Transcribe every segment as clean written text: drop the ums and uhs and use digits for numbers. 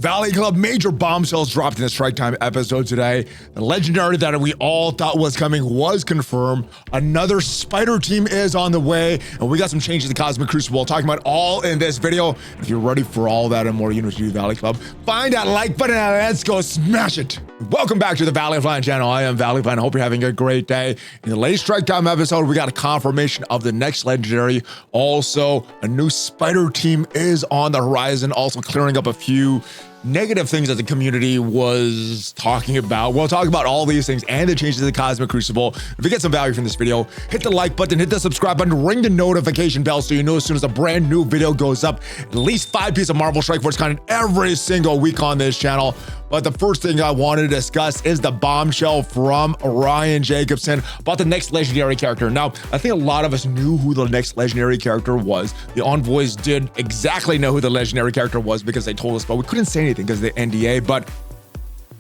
Valley Club major bombshells dropped in the Strike Time episode today. The legendary that we all thought was coming was confirmed. Another spider team is on the way, and we got some changes to Cosmic Crucible. Talking about all in this video. If you're ready for all that and more, you know what to do, Valley Club. Find that like button and let's go smash it. Welcome back to the ValleyFlyin channel. I am ValleyFlyin. I hope you're having a great day. In the latest Strike Time episode, we got a confirmation of the next legendary. Also, a new spider team is on the horizon. Also clearing up a few negative things that the community was talking about. We'll talk about all these things and the changes to the Cosmic Crucible. If you get some value from this video, hit the like button, hit the subscribe button, ring the notification bell so you know as soon as a brand new video goes up. At least 5 pieces of Marvel Strike Force content every single week on this channel. But the first thing I want to discuss is the bombshell from Ryan Jacobson about the next legendary character. Now, I think a lot of us knew who the next legendary character was. The envoys did exactly know who the legendary character was because they told us, but we couldn't say anything because of the NDA. But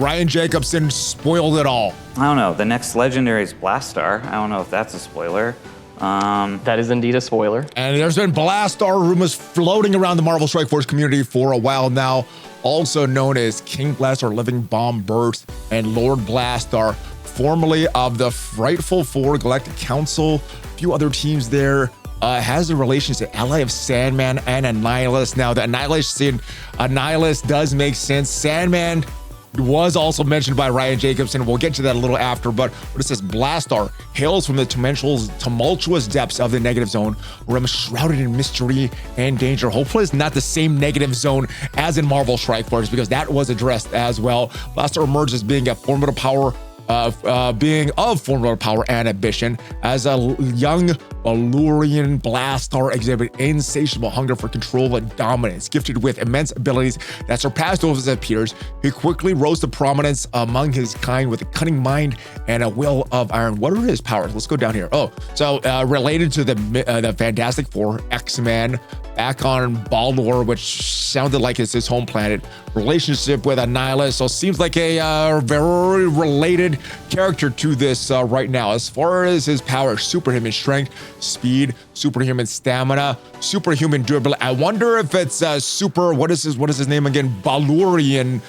Ryan Jacobson spoiled it all. I don't know. The next legendary is Blastar. I don't know if that's a spoiler. That is indeed a spoiler. And there's been Blastar rumors floating around the Marvel Strike Force community for a while now, also known as King Blastar, Living Bomb Burst, and Lord Blastar, formerly of the Frightful Four Galactic Council. A few other teams there. Has a relation to ally of Sandman and Annihilus. Now, the Annihilus does make sense. Sandman was also mentioned by Ryan Jacobson. We'll get to that a little after, but what it says, Blastar hails from the tumultuous depths of the negative zone, realm shrouded in mystery and danger. Hopefully it's not the same negative zone as in Marvel Strike Force, because that was addressed as well. Blastar emerges being a formidable power, formidable power and ambition. As a young Valyrian, Blastar exhibit insatiable hunger for control and dominance. Gifted with immense abilities that surpassed those of his peers, he quickly rose to prominence among his kind with a cunning mind and a will of iron. What are his powers? Let's go down here. Oh, so related to the Fantastic Four, X-Men, back on Baldur, which sounded like it's his home planet. Relationship with Annihilus, so seems like a very related character to this right now. As far as his power, superhuman strength, speed, superhuman stamina, superhuman durability. I wonder if it's what is his name again? Valyrian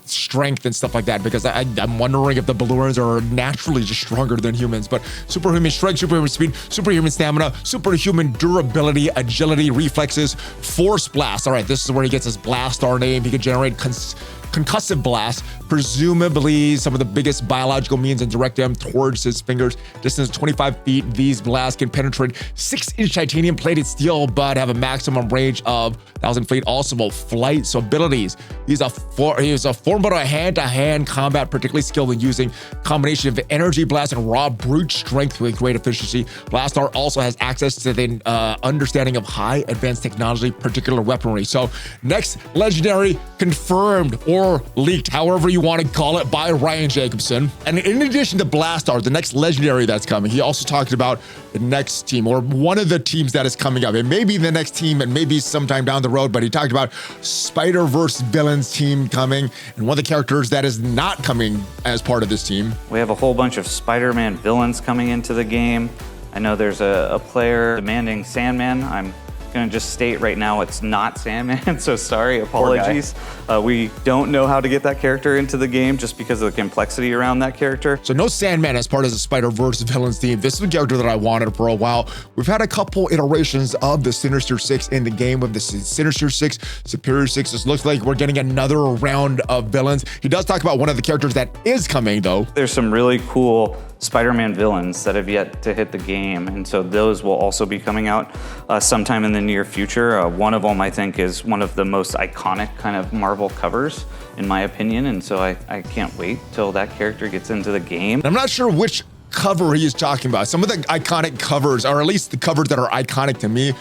strength and stuff like that, because I'm wondering if the Valyrians are naturally just stronger than humans. But superhuman strength, superhuman speed, superhuman stamina, superhuman durability, agility, reflexes, force blast. All right, this is where he gets his Blastar name. He can generate concussive blast, presumably some of the biggest biological means, and direct them towards his fingers. Distance 25 feet. These blasts can penetrate 6-inch titanium plated steel, but have a maximum range of 1,000 feet. Also, flight. So abilities. He's a formidable hand-to-hand combat, particularly skilled in using combination of energy blast and raw brute strength with great efficiency. Blastar also has access to the understanding of high advanced technology, particular weaponry. So next legendary confirmed or leaked, however you want to call it, by Ryan Jacobson. And in addition to Blastar, the next legendary that's coming, he also talked about the next team, or one of the teams that is coming up. It may be the next team and maybe sometime down the road, but he talked about Spiderverse Villains team coming, and one of the characters that is not coming as part of this team. We have a whole bunch of Spider-Man villains coming into the game. I know there's a player demanding Sandman. I'm gonna just state right now it's not Sandman, so sorry, apologies. We don't know how to get that character into the game just because of the complexity around that character. So no Sandman as part of the Spider-Verse Villains team. This is a character that I wanted for a while. We've had a couple iterations of the Sinister Six in the game, with the Sinister Six, Superior Six. This looks like we're getting another round of villains. He does talk about one of the characters that is coming though. There's some really cool Spider-Man villains that have yet to hit the game, and so those will also be coming out sometime in the near future. One of them, I think, is one of the most iconic kind of Marvel covers, in my opinion, and so I can't wait till that character gets into the game. I'm not sure which cover he is talking about. Some of the iconic covers, or at least the covers that are iconic to me,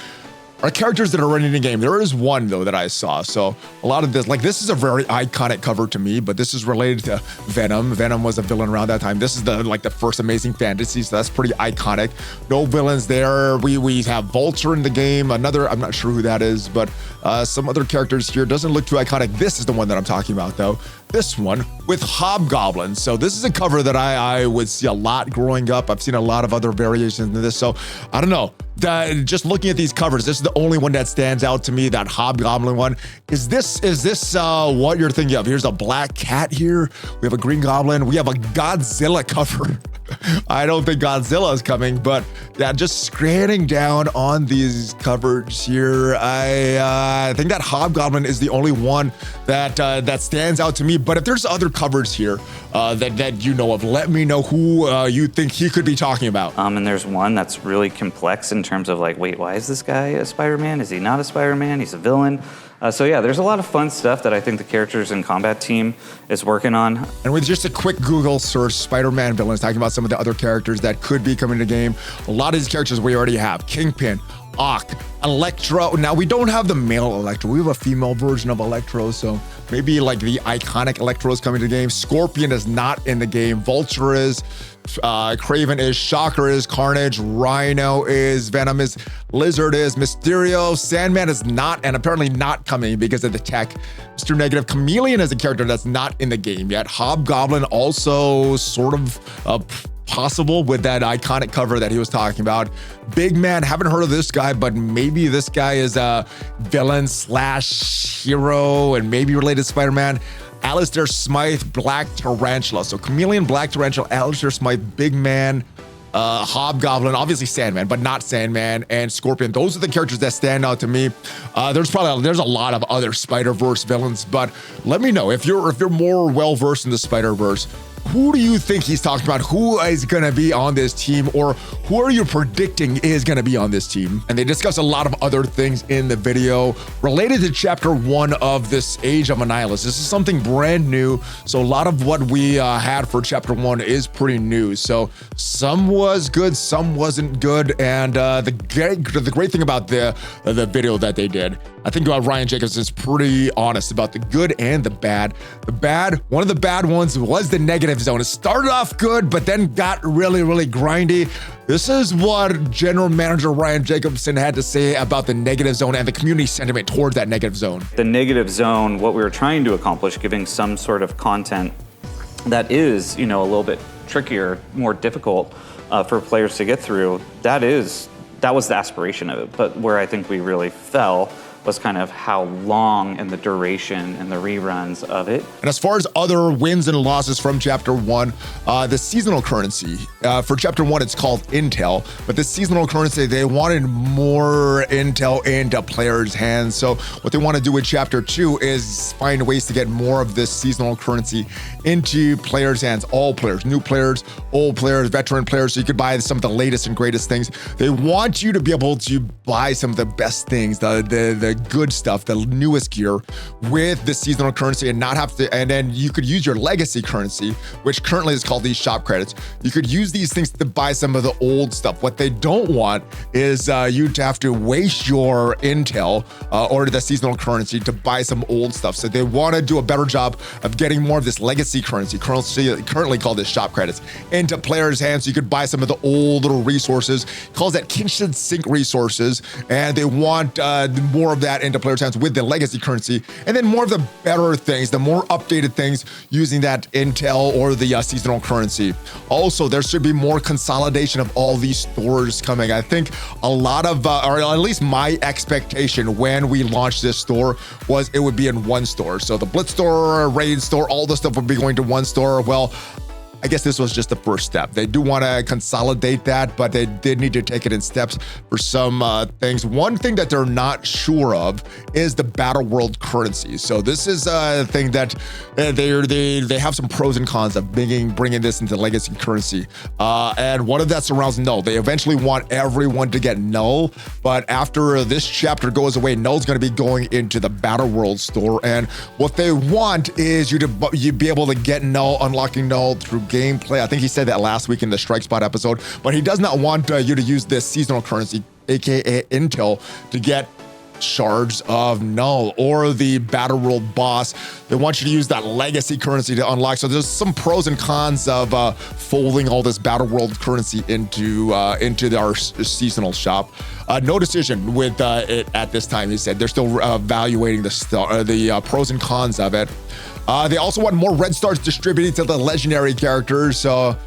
are characters that are running the game. There is one though that I saw. So a lot of this, like this is a very iconic cover to me, but this is related to Venom. Venom was a villain around that time. This is the first Amazing Fantasy, so that's pretty iconic. No villains there. We have Vulture in the game. Another, I'm not sure who that is, but some other characters here. Doesn't look too iconic. This is the one that I'm talking about though. This one with Hobgoblins. So this is a cover that I would see a lot growing up. I've seen a lot of other variations of this. So I don't know. just looking at these covers, this is the only one that stands out to me, that Hobgoblin one. Is this what you're thinking of? Here's a black cat here. We have a green goblin. We have a Godzilla cover. I don't think Godzilla is coming, but yeah, just scanning down on these covers here, I think that Hobgoblin is the only one that stands out to me. But if there's other covers here that you know of, let me know who you think he could be talking about. And there's one that's really complex in terms of like, wait, why is this guy a Spider-Man? Is he not a Spider-Man? He's a villain. So yeah, there's a lot of fun stuff that I think the characters and combat team is working on. And with just a quick Google search, Spider-Man Villains, talking about some of the other characters that could be coming to the game. A lot of these characters we already have. Kingpin, Ock, Electro. Now, we don't have the male Electro. We have a female version of Electro, so maybe like the iconic Electro is coming to the game. Scorpion is not in the game. Vulture is. Craven is, Shocker is, Carnage, Rhino is, Venom is, Lizard is, Mysterio, Sandman is not, and apparently not coming because of the tech. Mr. Negative, Chameleon is a character that's not in the game yet. Hobgoblin also sort of possible with that iconic cover that he was talking about. Big Man, haven't heard of this guy, but maybe this guy is a villain / hero and maybe related to Spider-Man. Alistair Smythe, Black Tarantula. So Chameleon, Black Tarantula, Alistair Smythe, Big Man, Hobgoblin, obviously Sandman, but not Sandman, and Scorpion. Those are the characters that stand out to me. There's a lot of other Spider-Verse villains, but let me know if you're more well-versed in the Spider-Verse. Who do you think he's talking about? Who is going to be on this team, or who are you predicting is going to be on this team? And they discuss a lot of other things in the video related to Chapter 1 of this Age of Annihilus. This is something brand new, so a lot of what we had for Chapter 1 is pretty new. So some was good, some wasn't good, and the great thing about the video that they did, I think Ryan Jacobs is pretty honest about the good and the bad. One of the bad ones was the negative zone. It started off good, but then got really, really grindy. This is what General Manager Ryan Jacobson had to say about the negative zone and the community sentiment towards that negative zone. The negative zone, what we were trying to accomplish, giving some sort of content that is, a little bit trickier, more difficult for players to get through, that was the aspiration of it. But where I think we really fell was kind of how long and the duration and the reruns of it. And as far as other wins and losses from Chapter 1, the seasonal currency. For Chapter 1, it's called Intel, but the seasonal currency, they wanted more Intel into players' hands. So what they want to do with Chapter 2 is find ways to get more of this seasonal currency into players' hands, all players, new players, old players, veteran players, so you could buy some of the latest and greatest things. They want you to be able to buy some of the best things, the good stuff, the newest gear with the seasonal currency, and not have to, and then you could use your legacy currency, which currently is called these shop credits. You could use these things to buy some of the old stuff. What they don't want is you to have to waste your Intel or the seasonal currency to buy some old stuff. So they want to do a better job of getting more of this legacy currency currently called this shop credits, into players' hands. So you could buy some of the old little resources. It calls that kitchen sink resources, and they want more of that into players' hands with the legacy currency, and then more of the better things, the more updated things using that Intel or the seasonal currency. Also, there should be more consolidation of all these stores coming. I think a lot of, or at least my expectation when we launched this store was it would be in one store. So the Blitz store, Raid store, all the stuff would be going to one store. Well, I guess this was just the first step. They do want to consolidate that, but they did need to take it in steps for some things. One thing that they're not sure of is the Battle World currency. So this is a thing that they have some pros and cons of bringing this into legacy currency. And one of that surrounds Null. They eventually want everyone to get Null, but after this chapter goes away, Null's going to be going into the Battle World store. And what they want is you be able to get Null, unlocking Null through gameplay. I think he said that last week in the Strike Spot episode, but he does not want you to use this seasonal currency, aka Intel, to get Shards of Null or the Battle World boss. They want you to use that legacy currency to unlock. So there's some pros and cons of folding all this Battle World currency into our seasonal shop. No decision with it at this time. He said they're still evaluating the pros and cons of it. They also want more red stars distributed to the legendary characters. So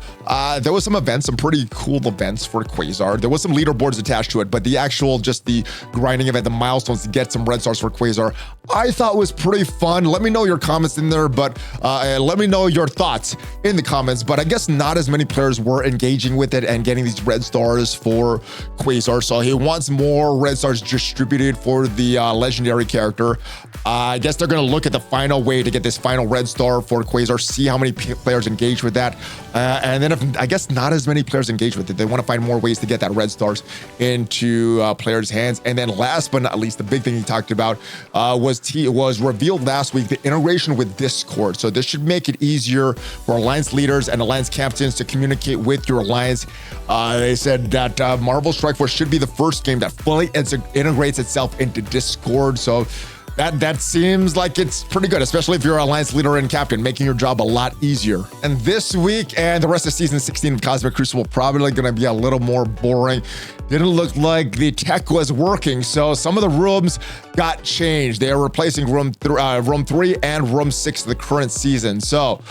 there was some events, some pretty cool events for Quasar. There was some leaderboards attached to it, but the actual, just the grinding event, the milestones to get some red stars for Quasar, I thought was pretty fun. Let me know your comments in there, but let me know your thoughts in the comments. But I guess not as many players were engaging with it and getting these red stars for Quasar. So he wants more red stars distributed for the legendary character. I guess they're going to look at the final way to get this final red star for Quasar, see how many players engage with that. And then if, I guess not as many players engage with it, they want to find more ways to get that red stars into players' hands. And then last but not least, the big thing he talked about was revealed last week, the integration with Discord. So this should make it easier for alliance leaders and alliance captains to communicate with your alliance. They said that Marvel Strike Force should be the first game that fully integrates itself into Discord. So that seems like it's pretty good, especially if you're an alliance leader and captain, making your job a lot easier. And this week and the rest of season 16 of Cosmic Crucible probably going to be a little more boring. Didn't look like the tech was working, so some of the rooms got changed. They are replacing room 3 and room 6 of the current season. So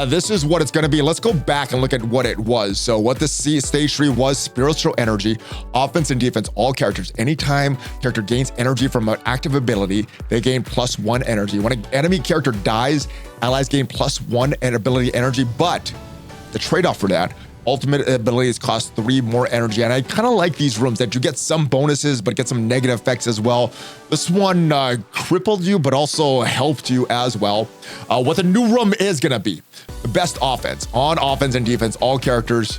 this is what it's going to be. Let's go back and look at what it was. So what the stage tree was: spiritual energy, offense and defense, all characters. Anytime character gains energy from an active ability, they gain +1 energy. When an enemy character dies, allies gain +1 ability energy, but the trade-off for that, ultimate abilities cost 3 more energy. And I kind of like these rooms that you get some bonuses, but get some negative effects as well. This one crippled you, but also helped you as well. What the new room is going to be: the best offense. On offense and defense, all characters.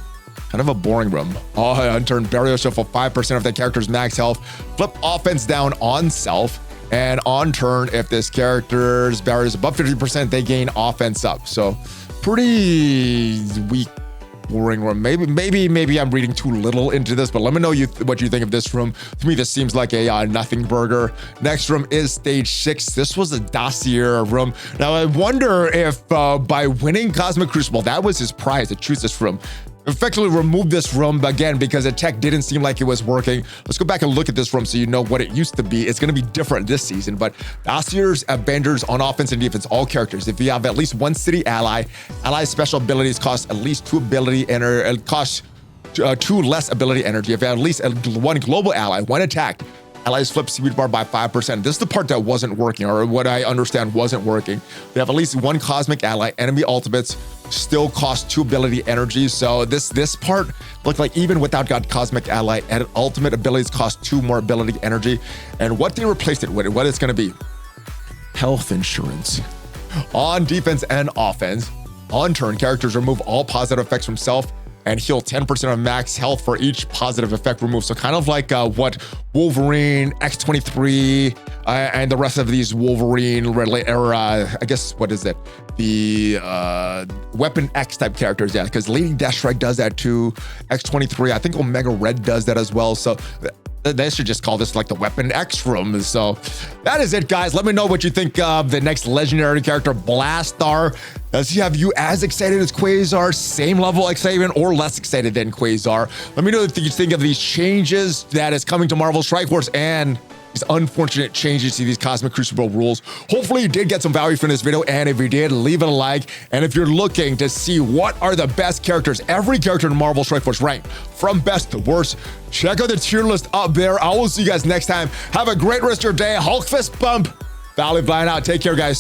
Kind of a boring room. On turn, burial shuffle 5% of the character's max health. Flip offense down on self. And on turn, if this character's barrier is above 50%, they gain offense up. So pretty weak, boring room. Maybe I'm reading too little into this, but let me know what you think of this room. To me, this seems like a nothing burger. Next room is stage 6. This was a dossier room. Now I wonder if by winning Cosmic Crucible, that was his prize to choose this room. Effectively remove this room again because the tech didn't seem like it was working. Let's go back and look at this room so you know what it used to be. It's going to be different this season, but Dossier's Benders on offense and defense, all characters. If you have at least 1 city ally, allies special abilities cost at least 2 ability energy, cost 2 less ability energy. If you have at least 1 global ally, 1 attack, allies flip speed bar by 5%. This is the part that wasn't working, or what I understand wasn't working. They have at least 1 cosmic ally. Enemy ultimates still cost 2 ability energy. So this part looked like even without cosmic ally, and ultimate abilities cost 2 more ability energy. And what they replaced it with, what it's going to be: health insurance. On defense and offense, on turn, characters remove all positive effects from self and heal 10% of max health for each positive effect removed. So kind of like what Wolverine, X-23, and the rest of these Wolverine, I guess, what is it? The Weapon X type characters, yeah, because Lady Deathstrike does that too. X-23, I think Omega Red does that as well. So they should just call this like the Weapon X room. So that is it, guys. Let me know what you think of the next legendary character, Blastar. Does he have you as excited as Quasar, same level excitement, or less excited than Quasar? Let me know what you think of these changes that is coming to Marvel Strike Force and these unfortunate changes to these Cosmic Crucible rules. Hopefully you did get some value from this video, and if you did, leave it a like. And if you're looking to see what are the best characters, every character in Marvel Strike Force ranked from best to worst, check out the tier list up there. I will see you guys next time. Have a great rest of your day. Hulk fist bump. ValleyFlyin out. Take care, guys.